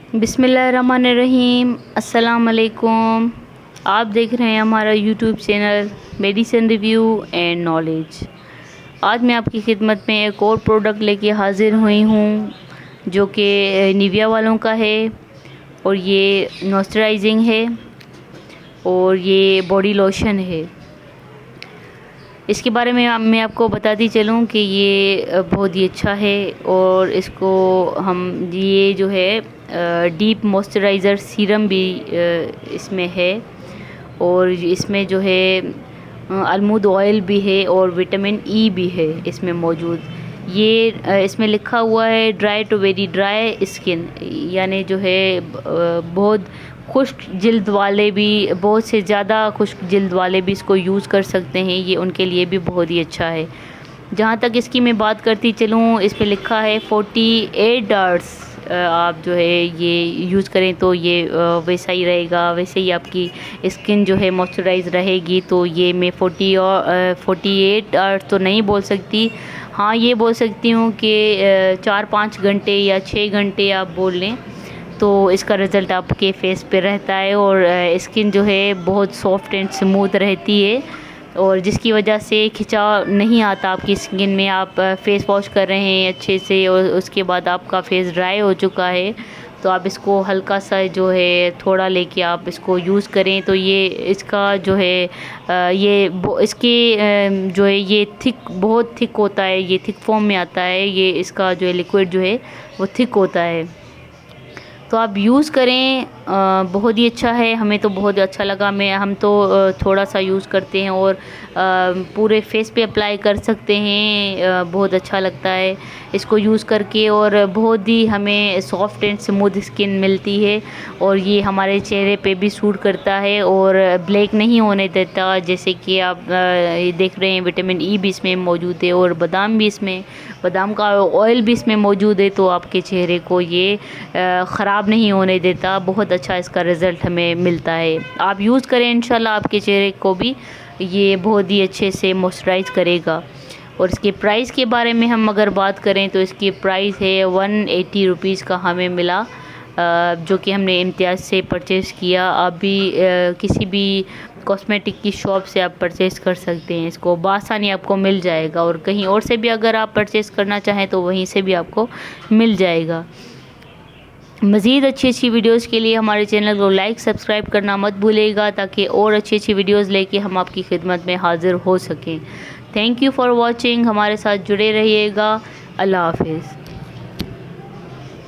बिस्मिल्लाहिर्रहमानिर्रहीम। अस्सलाम वालेकुम। आप देख रहे हैं हमारा YouTube channel medicine review and knowledge. आज मैं आपकी खिदमत में एक और प्रोडक्ट लेके हाज़िर हुई हूँ जो कि निविया वालों का है और ये मॉइस्चराइजिंग है और ये बॉडी लोशन है। इसके बारे में मैं आपको बताती चलूँ कि ये बहुत ही अच्छा है और इसको हम ये जो है डीप मॉइस्चराइज़र सीरम भी इसमें है और इसमें जो है अलमूद ऑयल भी है और विटामिन ई भी है इसमें मौजूद। ये इसमें लिखा हुआ है dry to very dry skin, यानी जो है बहुत खुश्क जिल्द वाले भी, बहुत से ज़्यादा खुश्क जिल्द वाले भी इसको यूज़ कर सकते हैं। ये उनके लिए भी बहुत ही अच्छा है। जहाँ तक इसकी मैं बात करती चलूँ, इस पे लिखा है 48 आवर्स आप जो है ये यूज़ करें तो ये वैसा ही रहेगा, वैसे ही आपकी स्किन जो है मॉइस्चराइज रहेगी। तो ये मैं 48 आवर्स तो नहीं बोल सकती, हाँ ये बोल सकती हूँ कि 4-5 घंटे या 6 घंटे आप बोल लें तो इसका रिज़ल्ट आपके फेस पे रहता है और स्किन जो है बहुत सॉफ्ट एंड स्मूथ रहती है और जिसकी वजह से खिंचाव नहीं आता आपकी स्किन में। आप फेस वॉश कर रहे हैं अच्छे से और उसके बाद आपका फेस ड्राई हो चुका है तो आप इसको हल्का सा जो है थोड़ा लेके आप इसको यूज़ करें तो ये इसका जो है इसके जो है ये बहुत थिक होता है, ये थिक फॉर्म में आता है। ये इसका जो है लिक्विड जो है वो थिक होता है तो आप यूज़ करें, बहुत ही अच्छा है। हमें तो बहुत अच्छा लगा। हम तो थोड़ा सा यूज़ करते हैं और पूरे फेस पे अप्लाई कर सकते हैं, बहुत अच्छा लगता है इसको यूज़ करके और बहुत ही हमें सॉफ्ट एंड स्मूथ स्किन मिलती है और ये हमारे चेहरे पे भी सूट करता है और ब्लैक नहीं होने देता। जैसे कि आप ये देख रहे हैं विटामिन ई भी इसमें मौजूद है और बादाम का ऑयल भी इसमें मौजूद है तो आपके चेहरे को ये ख़राब नहीं होने देता। बहुत अच्छा इसका रिज़ल्ट हमें मिलता है। आप यूज़ करें, इंशाल्लाह आपके चेहरे को भी ये बहुत ही अच्छे से मॉइस्चराइज़ करेगा। और इसके प्राइस के बारे में हम अगर बात करें तो इसकी प्राइस है 180 रुपीज़ का हमें मिला, जो कि हमने इम्तियाज़ से परचेज़ किया। आप भी किसी भी कॉस्मेटिक की शॉप से आप परचेज़ कर सकते हैं, इसको बआसानी आपको मिल जाएगा और कहीं और से भी अगर आप परचेज़ करना चाहें तो वहीं से भी आपको मिल जाएगा। मज़ीद अच्छी वीडियोस के लिए हमारे चैनल को लाइक सब्सक्राइब करना मत भूलिएगा ताकि और अच्छी वीडियोस लेके हम आपकी खिदमत में हाज़िर हो सकें। Thank you for watching. हमारे साथ जुड़े रहिएगा। अल्लाह हाफिज़।